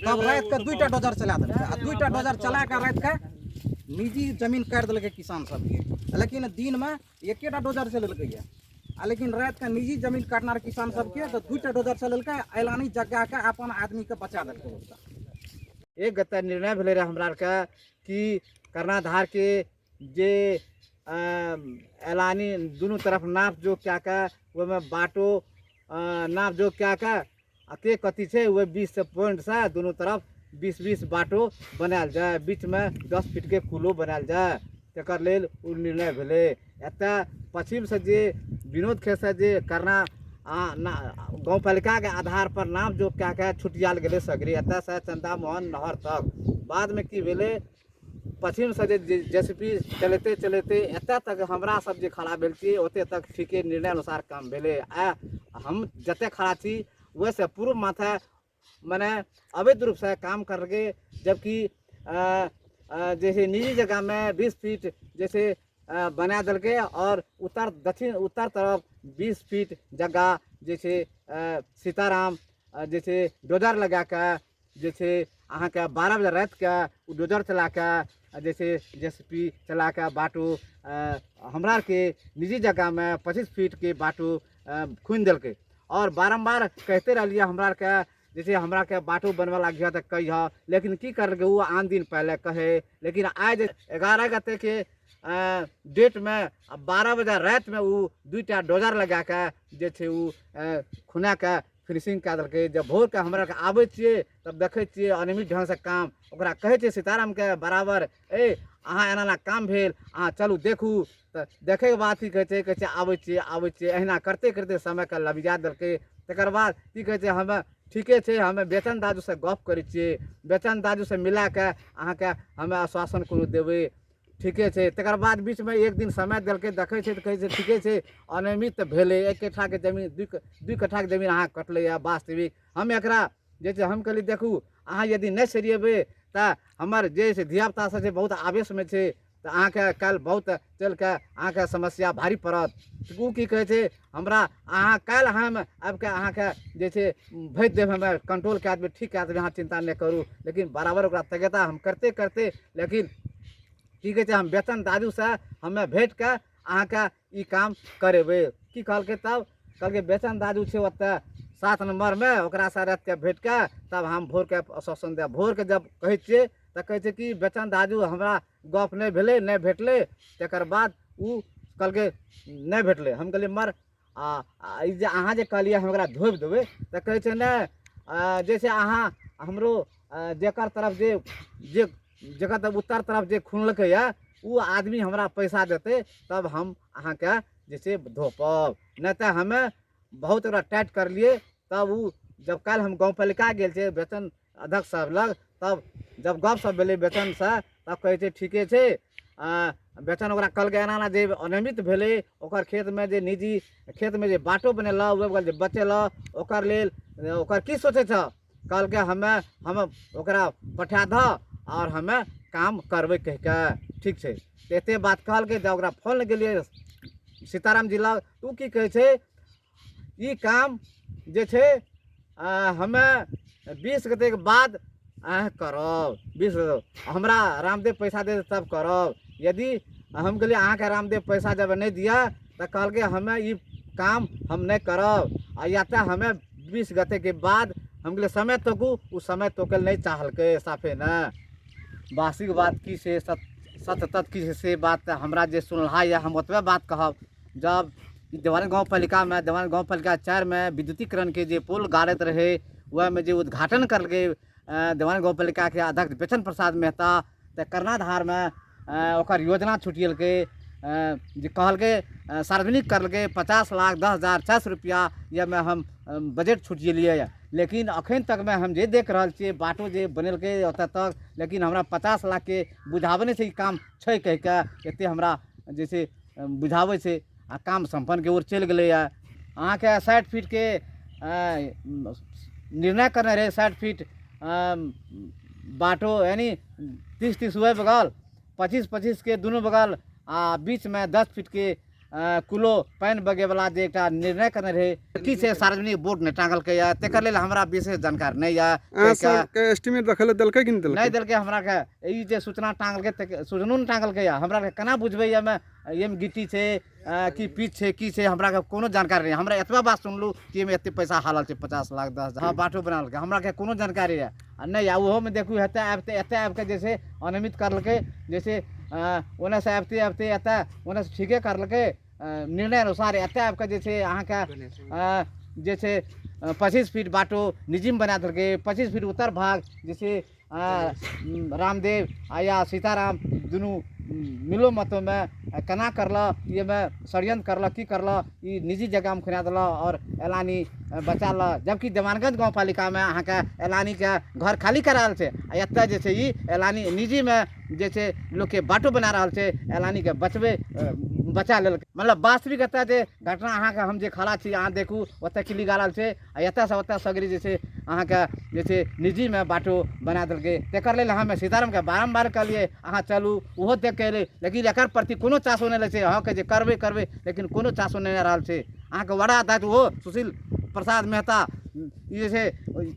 तब रात के 2टा डोजर चला दिल, 2टा डोजर चला के रात के निजी जमीन काट दिल किसान सबके, लेकिन दिन में 1टा डोजर चलल है, लेकिन रात के निजी जमीन काटना किसान सबके तो 2टा डोजर चलल ऐलानी जगह के अपन आदमी के बचा दिल। एक गत निर्णय भेले रहे हमरा के कि कर्णाधार के जे ऐलानी दोनों तरफ नाप जो क्या का वो में बाटो नाप जो क्या का के कथी से वो 20 पॉइंट से दोनों तरफ 20-20 बाटो बनायल जाए, बीच में 10 फीट के कुलो बनायल जाए, तकर लेल उ निर्णय भेले। एतऽ पश्चिम से जे विनोद खेत से जे करना गाँव पालिका के आधार पर नाम जो क्या क्या छुटियाल गए सगरी, एतऽ से चंदा मोहन नहर तक। बाद में की भेले पश्चिम से जेसीपी चलते चलते एतऽ तक हमरा सब जे खड़ा भेल छी ओते तक ठीके निर्णय अनुसार काम भेले। हम जते खड़ा छी वैसे पूर्व माथा मैंने अवैध रूप से काम करके, जबकि जैसे निजी जगह में 20 फीट जैसे बना दल के और दक्षिण उत्तर तरफ 20 फीट जगह जैसे सीताराम जैसे डोजर लगा के जैसे अहाँ के 12 बजे रात के डोजर चला के जैसे जेसीपी चला के बाटू हमरा के निजी जगह में 25 फीट के बाटू खुन दल के, और बारम्बार कहते रहिए हमरा के जैसे हमरा के बाटू बनवा लग गया तो कह, लेकिन की कर वो आन दिन पहले कहे, लेकिन आज 11 गते के डेट में 12 बजे रात में वो 2टा डोजर लगा के जे खुना के फिनिशिंग कऽ देलकै। जब भोर के हमरा के आबै छियै तब देखै छियै अनियमित ढंग से काम, ओकरा कहै छियै सीताराम के बराबर अहाँ एना एना काम भेल, अहाँ चलू देखू, तऽ देखे के बाद की कहै छै आबै छियै एहिना करते करते समय के लबिजा देलकै। तकर बाद की कहै छै हमे ठीके छै, हमें बेचन दाजू से गप करै छियै, बेचन दाजू से मिला के अहाँ के हमें आश्वासन कोनो देबै, ठीके छै। तकर बाद बीच में एक दिन समय दिलकै, देखै छै तऽ कहै छै ठीके छै अनियमित भेलै, 1 कट्ठा के जमीन 2 कट्ठा के जमीन अहाँ कटलै है वास्तविक। हम एकरा जैसे हम कहली देखू अहाँ यदि नहीं सरियेबै तऽ हमर जे धियापुता सब बहुत आवेश में छै, तो अहाँ के कल बहुत चल के अहाँ के समस्या भारी पड़त। उ की कहै छै हमरा अहाँ कल हम आबि के अहाँ के जैसे भेज देब, हमें कंट्रोल कऽ देबै, ठीक कऽ देबै, अहाँ चिंता नहीं करू। लेकिन बराबर ओकरा तगेता हम करते करते, लेकिन की कहै छै हम वेतन दाजू से हमें भेज के अहाँ के ई काम करेबै। की कहलकै तब कहलकै वेतन दाजू छै ओतऽ 7 नंबर में, ओकरा से रात के भेज के तब हम भोर के आश्वासन देब। भोर के जब कहै छियै तऽ कहै छै कि वेतन दाजू हमरा गप नहीं भेलै, नहीं भेटलै। तकर बाद उ कहलकै नहीं भेटलै। हम कहलिए मर जे अहाँ जे कहलिए हम ओकरा धोबि देबै, तऽ कहै छै नहीं जैसे अहाँ हमरो जेकर तरफ जे जगह तब उत्तर तरफ जे खुनलकै है वो आदमी हमरा पैसा देते तब हम अहाँ के जैसे धोपब, नहीं तो हमें बहुत ओकरा टाइट कर लिए। तब वो जब कल हम गाँव पालिका गेल छै वेतन अध्यक्ष साहब लग, तब जब गप सब भेलै वेतन से तब कहै छै ठीके छै वेतन ओकरा कहलकै एना एना जे अनियमित भेलै ओकर खेत में जे निजी खेत में जे बाटो बनेला ओकर जे बचेला ओकर लेल ओकर की सोचे छ, कहलकै हम ओकरा पठा द और हमें काम करबै कह के, ठीक छै। तो एते बात कहलकै, जब ओकरा फोन गेलिए सीताराम जी लग, तो की कहै छै ई काम जे छै हमें 20 गते के बाद करब, 20 हमरा रामदेव पैसा दे तब करब। यदि हम कहलिए अहाँ के रामदेव पैसा जब नहीं दिया तो कहलकै हमें ई काम हम नहीं करब, या तो हमें 20 गते के बाद हम कहलिए समय तकू, उस समय तोकल नहीं चाहलकै साफे न। वास्तविक बात की से सत्य तत्व की से बात हमरा जे सुनलहा या हम ओतबे बात कहब। जब देवान गाँव पालिका में देवान गाँव पालिका 4 में विद्युतीकरण के जे पोल गाड़त रहे वह में जे उद्घाटन करलकै देवान गाँव पालिका के अध्यक्ष बेचन प्रसाद मेहता, तो कर्णाधार में ओकर योजना छुटियलकै, जे कहलकै सार्वजनिक करलकै 50,10,060 रुपया या में हम बजट छुटियलिए। लेकिन अखन तक में हम जे देख रहा छे बाटो जे बनेलकै ओतऽ तक, लेकिन हमरा 50 लाख के बुझावे से काम छै कह के एते हमरा जैसे बुझावे से आ काम संपन्न के ओर चल गए। अहाँ के 60 फीट के निर्णय करने रहे, 60 फीट बाटो यानी 30-30 हुए बगल 25-25 के दोनों बगल, बीच में 10 फीट के कुलो पानि बगे वाला जे एकटा निर्णय करने रहे की छै सार्वजनिक बोर्ड ने टांगल के या तेकर लेल हमरा विशेष जानकारी नहीं या अहाँ सबके एस्टिमेट रखल देलकै कि नहीं नहीं देलकै? देलकै हमरा के ई जे सूचना टांगल के सूचनो ने टांगल के या हमरा के केना बुझबै एमे एम गिट्टी छै कि पिच छै की छै हमरा के कोनो जानकारी नहीं। हमरा एतबा बात सुनलू कि एमे एते पैसा हालल छै 50 लाख 10 लाख बाटो बनाल के हमरा के कोनो जानकारी है नहीं। आ ओहो में देखू हेते आबते एते आब के जैसे अनियमित करलकै जैसे ओने से आबते आबते एते ओने से ठीके करलकै निर्णय अनुसार एते आब के जे छै अहाँ के जे छै 25 फीट बाटो निजी में बना देलकै 25 फीट उत्तर भाग जैसे रामदेव या सीताराम दुनू मिलो मतों में केना करल ये में षड्यंत्र करल की करल ई निजी जगह में खुना दिल और एलानी बचा ल। जबकि देवानगंज गाँव पालिका में अहाँ के एलानी के घर खाली कराल छै एतऽ जे छै ई एलानी निजी में जे छै लोग के बाटो बना रहल छै एलानी के बचा लेल। मतलब वास्तविक एतऽ जे घटना अहाँ के हम जे खड़ा छी अहाँ देखू ओतऽ किली गाड़ल छै एतऽ से ओतऽ सगरी जे छै अहाँ के जे छै निजी में बाटो बना देलकै। तेकर लेल हमे सीताराम के बारम्बार कहलिए अहाँ चलू ओहो देख के एलै लेकिन एकर प्रति कोनो चासो नहीं लै छै। अहाँ के जे करबे करबे लेकिन कोनो चासो नहीं रहल छै। अहाँ के वड़ा अध्यक्ष ओहो सुशील प्रसाद मेहता ई जे छै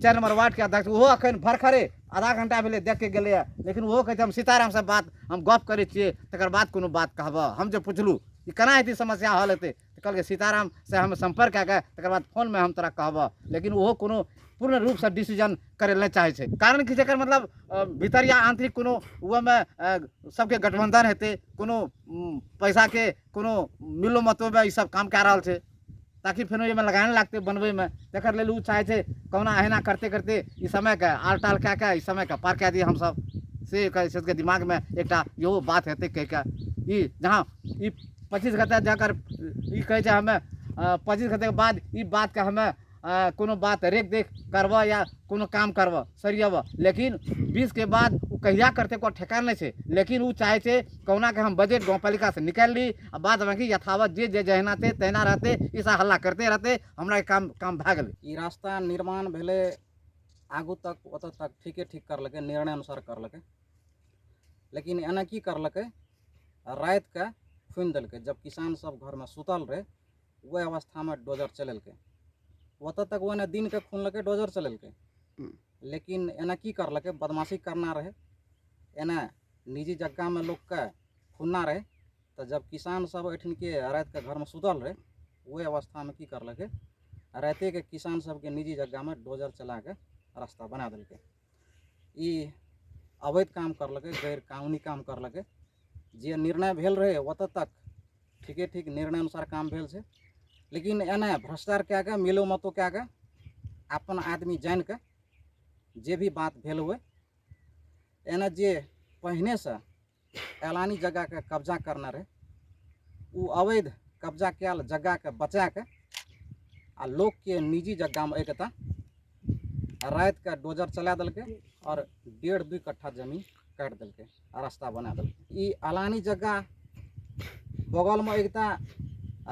4 नंबर वार्ड के अध्यक्ष ओहो अखन भरखरे आधा घंटा भेले देख के गेलै लेकिन ओहो कहै छै हम सीताराम से बात हम गप करै छियै तकर बाद कोनो बात कहबह। हम जे पुछलू कि केना हेतै समस्या हल हेतै तऽ कहलकै सीताराम से हम संपर्क कए के तकर बाद फोन में हम तोरा कहबह लेकिन ओहो कोनो पूर्ण रूप से डिसीजन करे नहीं चाहे छै। कारण कि जेकर मतलब भीतर या आंतरिक कोनो में सबके गठबंधन हेतै कोनो पैसा के कोनो मिलो मतों में ई सब काम कए रहल छै ताकि फिर ये में लगाने लगते बनबे में तेकर लेल उ चाहे छै कहुना अहिना करते करते ई समय के आल टाल कए के ई समय के पार कए दिए हम सब से के दिमाग में एकटा इहो बात हेतै कह के ई जहाँ ई 25 गते जाकर ई कहे छै हमें 25 गते के बाद ई बात के हमें कोनो बात रेख देख करब या कोनो काम करब सरियब लेकिन 20 के बाद वो कहिया करते को ठेकान नहीं छै। लेकिन वो चाहे छै कहुना के हम बजट गाँव पालिका से निकाल ली आ बाद बाकी यथावत जे जहना थे तहिना रहते ऐसा हल्ला करते रहते हमरा काम भए गेलै। ई रास्ता निर्माण भेले आगू तक ओतऽ तक ठीके ठीक करलकै निर्णय अनुसार करलकै लेकिन एना की करलकै रात के खुनि देलकै जब किसान सब घर में सुतल रहे वह अवस्था में डोजर चलेलकै ओतऽ तक ओने दिन के खुनलकै डोजर चलेलकै लेकिन एना की करलकै बदमाशी करना रहे एना निजी जगह में लोग के खुनना रहे तो जब किसान सब एठिन के रात के घर में सुतल रहे वह अवस्था में की करलकै राते के किसान सब के निजी जगह में डोजर चला के रास्ता बना देलकै। ई अवैध काम करलकै गैर कानूनी काम करलकै जे निर्णय भेल रहे ओतऽ तक ठीके ठीक निर्णय अनुसार काम भेल छै लेकिन एना भ्रष्टाचार कए के मिलो मतो कए के अपन आदमी जान के जे भी बात भेल हुए एना जे पहिने से एलानी जगह के कब्जा करना रहे उ अवैध कब्जा कैल जगह के बचा के आ लोग के निजी जगह में एकता रात के डोजर चला देलकै और 1.5-2 कट्ठा जमीन काट देलकै रास्ता बना देलकै। ई एलानी जगह बगल में एकता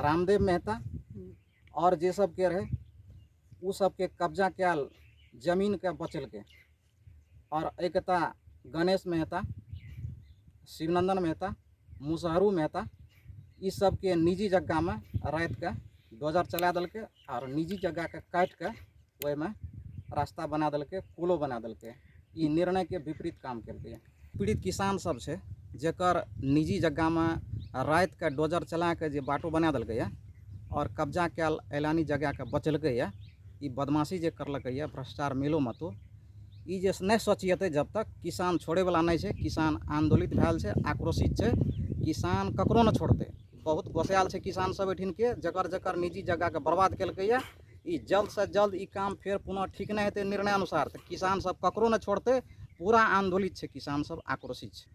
रामदेव मेहता और जे सब के रहे उ सब के कब्जा कैल जमीन के बचलकै और एकता गणेश मेहता शिवनंदन मेहता मुसहरू मेहता ई सब के निजी जगह में रात के डोजर चला देलकै और निजी जगह के काट के ओहि में रास्ता बना देलकै पुलो बना देलकै। ई निर्णय के विपरीत काम केलकै। पीड़ित किसान सब छै जेकर निजी जगह में रात के डोजर चला के जे बाटो बना देलकै और कब्जा कैल एलानी जगह के बचलकै ई बदमाशी जे करलकै भ्रष्टाचार मिलो मतो ई जे नहीं सोचिएतै जब तक किसान छोड़े वाला नहीं छै। किसान आंदोलित भेल छै आक्रोशित छै किसान ककरो न छोड़तै बहुत गोसायल छै किसान सब एठिन के जकर जकर निजी जगह के बर्बाद केलकै ई जल्द से जल्द ई काम फिर पुनः ठीक नहीं हेतै निर्णय अनुसार तो किसान सब ककरो न छोड़तै पूरा आंदोलित छै किसान सब आक्रोशित छै।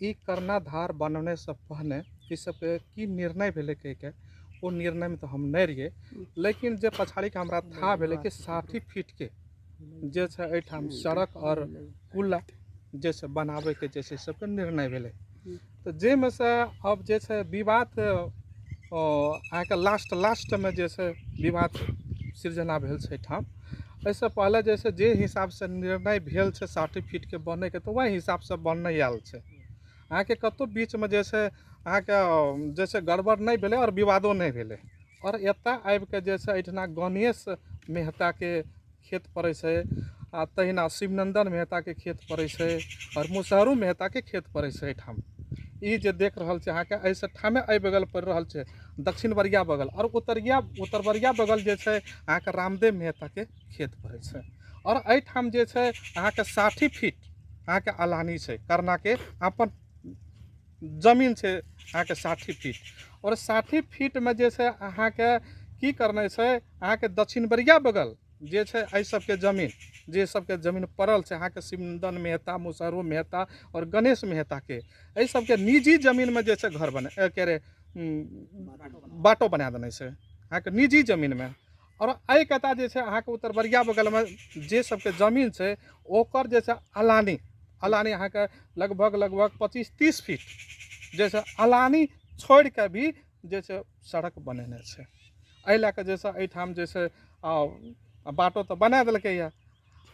ई कर्णाधार बनने से पहले ई सबके की निर्णय भेलै के वो निर्णय में तो हम नहीं रहिए लेकिन जे पछाड़ी के हमरा था भेलै कि 60 फीट के जे छै एठाम सड़क और पुल जे छै बनावे के जे छै सबके निर्णय भेलै तो जे में से अब जे छै विवाद अहाँ के लास्ट में जे छै विवाद सृजना भेल छै ठाम। एहिसँ पहले जे छै जे हिसाब से निर्णय भेल छै 60 फीट के बने के तो वही हिसाब से बनने आयल छै। अहाँ के कतो बीच में जे छै अहाँके जैसे गड़बड़ नहीं भेलै और विवादो नहीं भेलै और एतऽ आबि कऽ जे छै एहिठिना गणेश मेहताके खेत पड़ै छै आ तहिना शिवनंदन मेहताके खेत पड़ै छै और मुसहरू मेहताके खेत पड़ै छै एहिठाम। ई जे देख रहल छै अहाँके एहिसँ ठामे एहि बगल पड़ि रहल छै दक्षिण बरिया बगल और उत्तर बरिया बगल जे छै अहाँके रामदेव मेहताके खेत पड़ै छै और एहिठाम जे छै अहाँके 60 फीट अहाँके अलानी छै करनाके अपन जमीन छै अहाँके 60 फीट और 60 फीटमे जे छै अहाँके की करने छै अहाँके दक्षिण बरिया बगल जे छै एहि सबके जमीन जे सबके जमीन पड़ल छै अहाँके शिवनंदन मेहता मुसहरू मेहता और गणेश मेहताके एहि सबके निजी जमीनमे जे छै घर बने के रे बाटो बना देने छै अहाँके निजी जमीनमे और एहि कता जे छै अहाँके उत्तर बरिया बगलमे जे सबके जमीन छै ओकर जे छै अलानी अहाँके लगभग 25-30 फीट जे छै अलानी छोड़ि कऽ भी जे छै सड़क बनेने छै। एहि लए कऽ जे छै एहिठाम जे छै बाटो तऽ बना देलकै यऽ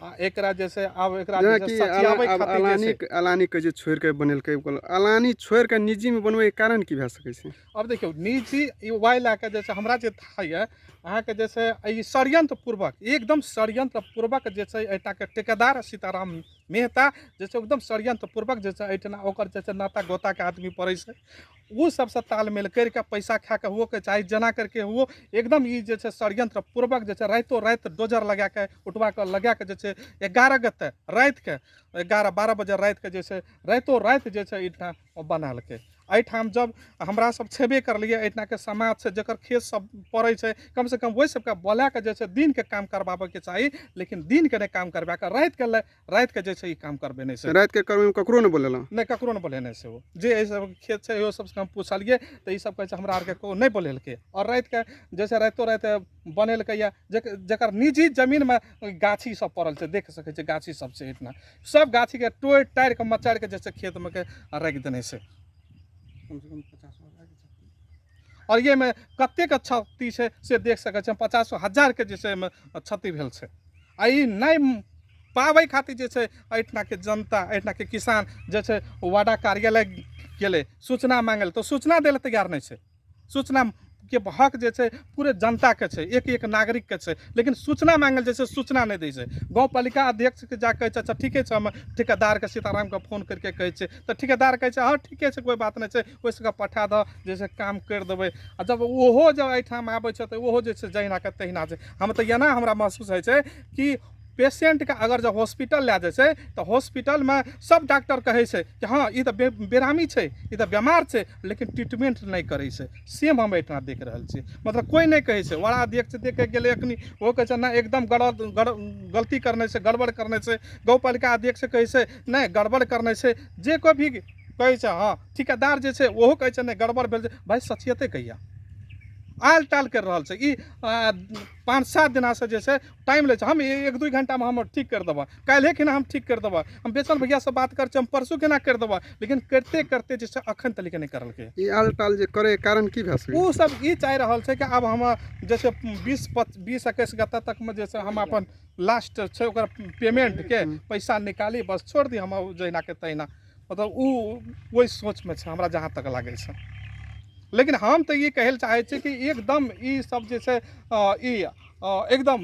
आ एकरा जे छै आब एकरा जे छै सचियाबै खातिर जे छै अलानी के जे छोड़ि के बनेलकै अलानी छोड़ि के निजी में बनबै के कारण की भए सकै छै? अब देखियौ निजी वाइ लए कऽ जे छै हमरा जे था यऽ अहाँके जे छै ई षड्यंत्र पूर्वक एकदम षड्यंत्र पूर्वक जे छै एहिठाके ठेकेदार सीताराम मेहता जे छै एकदम षड्यंत्र पूर्वक जे छै एहिठिना ओकर जे छै नाता गोताके आदमी पड़ै छै ओ सबसँ तालमेल करि कऽ पैसा खा कऽ हुओके चाहे जेना करके हुओ एकदम ई जे छै षड्यंत्र पूर्वक जे छै राइतो राति डोजर लगा कऽ उठवा कऽ लगा कऽ जे छै 11 गते रातिके 11-12 बजे रातिके जे छै राइतो राति जे छै एहिठाम बनालकै। एहिठाम जब हमरा सब छेबे करलिए एहिठाके समाज छै जकर खेत सब पड़ै छै कम से कम ओहि सबके बोला के जे छै दिन के काम करबाबे चाही लेकिन दिन के नहीं काम करबा के रात के जे छै ई काम करबे नहीं छै। रात के करबे में ककरो नहीं बोलेला नहीं ककरो नहीं बोलेने से वो जे एहि सब खेत छै इहो सबसे हम पूछलिए तो ई सब कहै छै हमरा आर के को नहीं बोलेलकै और रात के जैसे रातो रात बनेलकै या जकर निजी जमीन में गाछी सब पड़ल छै देख सकै छै गाछी सब छै इतना सब गाछी के तोड़ टाड़ के मचाड़ के जैसे खेत में के राखि देने छै कम से कम 50 और ये में कतेक क्षति छै से देख सकै छै 50,000 के जे छै क्षति भेल छै आ ई नहीं पाबै खातिर जे छै एहिठिना के जनता एहिठिना के किसान जे छै वाडा कार्यालय गेलै सूचना मांगल तो सूचना दै लए तैयार नहीं छै। सूचना के हक जे छै पूरे जनता के छै एक नागरिक के छै लेकिन सूचना मांगल जे छै सूचना नहीं दै छै। गाँव पालिका अध्यक्ष के जा कहै छै अच्छा ठीके छै हम ठेकेदार के सीताराम के फोन करके कहै छै तो ठेकेदार कहै छै हाँ ठीके छै कोई बात नहीं छै ओहिसँ पठा दह जैसे काम कर देबै आ जब ओहो जब एहिठाम आबै छै तो ओहो जे छै जहिना के तहिना छै। हम तो एना हमरा महसूस होइ छै कि पेशेंट के अगर जब हॉस्पिटल ला जाइ छै तो हॉस्पिटल में सब डॉक्टर कहै छै कि हाँ ई तो बेरामी छै ई तो बीमार छै लेकिन ट्रीटमेंट नहीं करै छै। सेम हम एहिठाम देख रहल छी मतलब कोई नहीं कहै छै वार्ड अध्यक्ष देख के गेलै अखनी वो कहै छै ना एकदम गलती करने से गड़बड़ करने से गौपालिका अध्यक्ष कहै छै नहीं गड़बड़ करने से जे कोई भी कहै छै हाँ ठेकेदार जे छै ओहो कहै छै नहीं गड़बड़ भेल छै भाई सचियते कहिया आल टाल कर रहा है ई 5-7 दिन से जे छै टाइम ले हम 1-2 घंटा में हम ठीक कर देबा काल्हे केना हम ठीक कर देबा हम बेचन भैया से बात कर हम परसों केना कर देबा लेकिन करते करते जे छै अखन तक नहीं करलकै। ई आल टाल जे करे कारण की भए सकै वो सब ई चाह रहल छै कि अब हम जैसे 20-21 गते तक में जे छै हम अपन लास्ट छै ओकर पेमेंट के पैसा निकाली बस छोड़ दी हम जहिना के तहिना मतलब वही सोच में छै हमरा जहाँ तक लागे छै। लेकिन हम तो ये कहल चाहे छी कि एकदम ई सब जे छै एकदम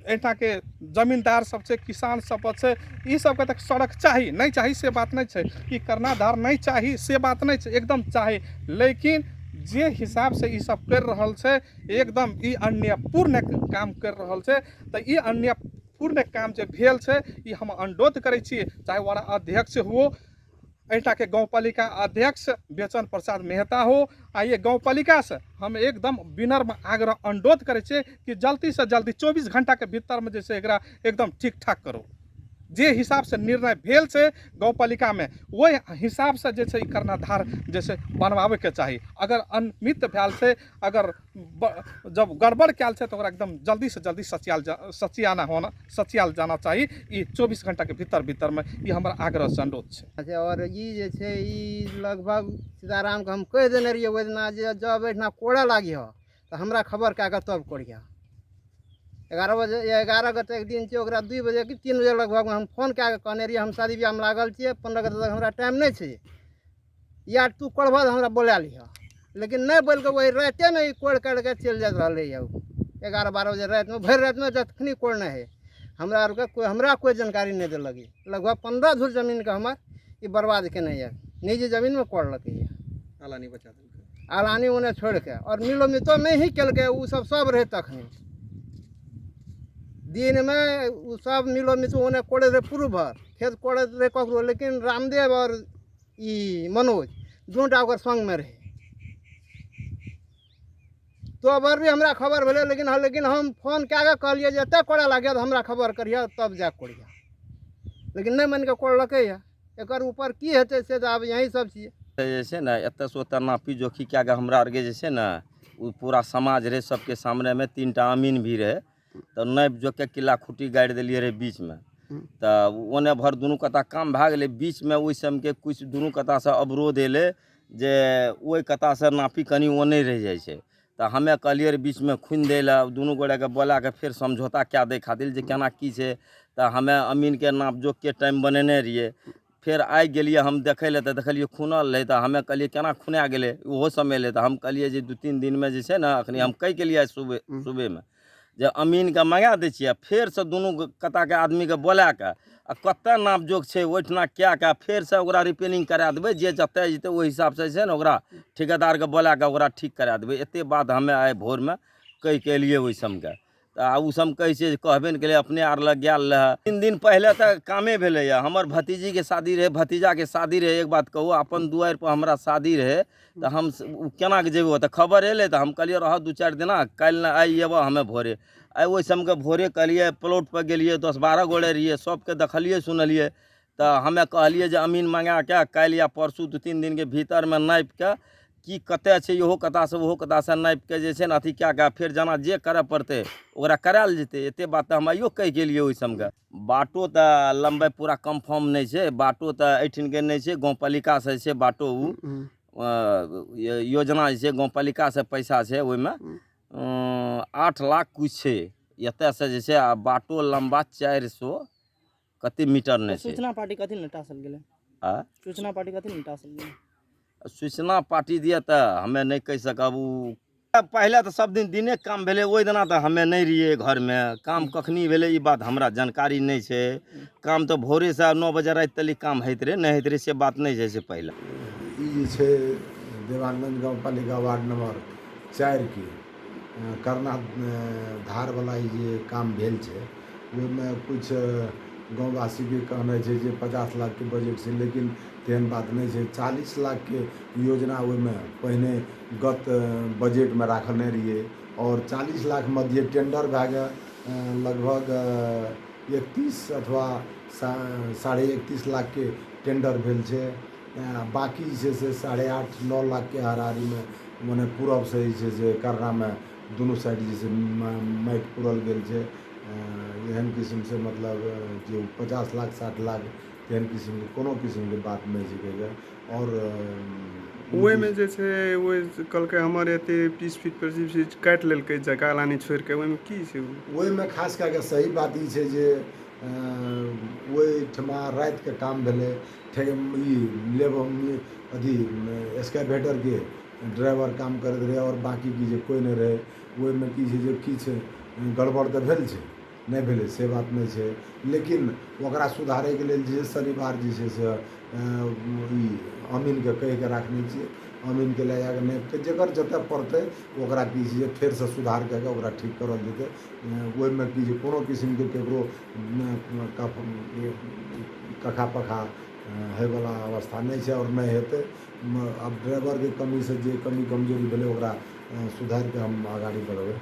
एहिठा के जमींदार सब छै किसान सब छै ई सबके तक सड़क चाही नहीं चाही से बात नहीं छै ई कर्णाधार नहीं चाही से बात नहीं छै एकदम चाही लेकिन जे हिसाब से ई सब कर रहल छै एकदम ई अन्यायपूर्ण काम कर रहल छै तो ई अन्यायपूर्ण काम जे भेल छै ई हम अनुरोध करै छी चाहे वार्ड अध्यक्ष हो एहिठा के गाँवपालिका अध्यक्ष बेचन प्रसाद मेहता हो आ ये गाँवपालिका से हम एकदम विनम्र आग्रह अनुरोध करे छे कि जल्दी से जल्दी 24 घंटा के भीतर में जैसे एकरा एकदम ठीक ठाक करो जे हिसाब से निर्णय भेल छै गाँवपालिका में वही हिसाब से जे छै ई कर्णाधार जैसे बनवावे के चाही। अगर अनियमित भेल छै अगर जब गड़बड़ कैल छै तो एकदम जल्दी से जल्दी सचियाल जाना चाहिए ई 24 घंटा के भीतर में ई हमारा आग्रह से अनुरोध छै। और ई जे छै ई लगभग सीताराम के हम कह देने रहिए ओहि दिना जे जब एहिठिना कोड़े लागी हो तो हमरा खबर कए कऽ तब कोड़िया 11 गते एक दिन छै ओकरा 2 बजे कि 3 बजे लगभग हम फोन कए कऽ कहने रहिए हम शादी ब्याह में लागल छियै 15 गते तक हमरा टाइम नहीं छै या तू कोड़बा तो हमरा बोला लिह, लेकिन नहीं बोल के वही राते में कोड़ काट के चल जात रहे है। 11-12 बजे रात में भर रात में जखनी कोड़ना है हमरा आर के कोई जानकारी नहीं दे लगी। लगभग 15 धूर जमीन का हमार ये बर्बाद के नहीं है, निजी जमीन में कोड़ लगे है, आलानी बचा देलकै, आलानी उन्हें छोड़ के और मिलो मितो में ही चल के वो सब रहे तखनी दिन में वो सब मिलो मितो उन्हें कोड़े रहे पूर्व भर खेत कोड़े रहे ककरो, लेकिन रामदेव और ई मनोज दूटा ओकर संग में रहे। तो अबर भी हमरा खबर भेले, लेकिन हम फोन क्या के कहलिए जे एते कोड़ा लागे तो हमरा खबर करिए तब जा कोड़िया, लेकिन नहीं मन के कोड़लकै है। एकर ऊपर की हेतै से तो अब यही सब चीज जैसे ना एत से ओत नापी जोखी क्या हमरा आर के जैसे ना वो पूरा समाज रहे, सबके सामने में 3टा अमीन भी रहे, तो नाप जोख के किला खुटी गाड़ि दिलिए रहे बीच में, तो ओने भर दुनू कता काम भए गेलै। बीच में ओहि समय के कुछ दुनू कता से अवरोध एले जे ओहि कता से नापी कनी ओने रह जाइ छै, तो हमे कहलिए रे बीच में खुनि दै लए, दुनू गोरे के बोला के फिर समझौता क्या दै खातिर जे केना की छै, तो हमे अमीन के नाप जोख के टाइम बनेने रहिए। फिर आइ गेलिए हम देखै लए, तो देखलिए खुनल रहै, तो हमे कहलिए केना खुना गेलै ओहो समय ले, तो हम कहलिए जे 2-3 दिन में जे छै ने अखनी हम कहि गेलिए सुबह में जे अमीन के मंगा दै छियै, फेर से दुनू कता के आदमी के बोला के आ कते नाप जोख छै ओहिठिना क्या के फेर से ओकरा रिपेयरिंग करा देबै, जे जतै जेतै ओहि हिसाब से छै ने ओकरा ठेकेदार के बोला के ओकरा ठीक करा देबै। एते बात हमे आइ भोर में कहि के एलिए ओहि समय के, तो उ सब कहै छै कहबे ने केलिए अपने आर लग गेल रहे। 3 दिन पहले तक कामे भेलै है, हमर भतीजी के शादी रहे, भतीजा के शादी रहे। एक बात कहू, अपन दुआरि पर हमरा शादी रहे, तो हम केना के जेबो, तो खबर एले तो हम कहलिए रह 2-4 दिना, काल्हि ने आइ एबो हमे भोरे। आइ ओहि समय के भोरे कहलिए प्लॉट पर गेलिए, 10-12 गोरे रहिए, सबके देखलिए सुनलिए, तो हमे कहलिए जे अमीन मंगा के काल्हि या परसू 2-3 दिन के भीतर में नापि के की कते छै इहो कता से ओहो कता से नापि के जे छै ने अथी क्या के फिर जना जे करे पड़ते ओकरा करायल जेतै। एते बात हम आइयो कहि गेलिए ओहि समय के। बाटो तो लंबाई पूरा कंफर्म नहीं छै, बाटो तो एठिन के नहीं छै, गाँव पालिका से छै बाटो, योजना जे छै गाँव पालिका से पैसा छै, ओहिमे 8 लाख कुछ छै। एतऽ से जे छै बाटो लंबा 400 कते मीटर नहीं छै। सूचना पार्टी कथी ने टासल गेलै, सूचना पार्टी कथी ने टासल गेलै, सूचना पार्टी दिए तो हमें नहीं कह सकब। पहले तो सब दिन दिने काम भेले, ओहि दिना तो हमें नहीं रहिए घर में, काम कखनी भेले ई बात हमरा जानकारी नहीं छै। काम तो भोरे से 9 बजे रात तक काम होइत रहे, नहीं होइत रहे से बात नहीं छै। पहले ई जे छै देवानगंज गाँव पालिका वार्ड नंबर 4 के करना धार वाला जे काम भेल छै, ओहिमे कुछ गाँववासी के कहना छै जे 50 लाख के बजट छै, लेकिन तेहन बात नहीं छै। 40 लाख के योजना ओहिमे पहिने गत बजट में राखने रहिए, और 40 लाख मध्य टेंडर भए गेल लगभग 31 अथवा 31.5 लाख के टेंडर भेल छै। बाकी जे छै से 8.5-9 लाख के हाराहारी में मने पूरब से जे छै से करना में दुनू साइड जे छै माटि पूरल गेल छै। एहन किस्म से मतलब जो 50 लाख 60 लाख तेहन किस्म के कोनो किस्म के बात नहीं छै। और ओहि में जे छै ओहि कहलकै हमर एते 20 फीट 25 फीट काटि लेलकै जगह लानी छोड़ि के, ओहि में की छै? ओहि में खास कऽ के सही बात ई छै जे ओहिठमा राति के काम भेलै, ई अथी एक्सकेवेटर के ड्राइवर काम करैत रहे और बाकी की जे कोई नहीं रहे। ओहि में की छै जे किछु गड़बड़ तऽ भेल छै, नहीं भेलै से बात नहीं छै, लेकिन ओकरा सुधारै के लेल जे शनिवार जे छै से ई अमीन के कहि के राखने छियै। अमीन के ले जाके नापि के जकर जतऽ पड़तै ओकरा की छै फेर से सुधार कऽ के ओकरा ठीक करल जेतै। ओहि में की छै कोनो किस्म के केकरो कखा पखा होयवला अवस्था नहीं छै और नहीं हेतै। अब ड्राइवर के कमी से जे कमी कमजोरी भेलै ओकरा सुधार के हम आगाड़ी बढ़बै।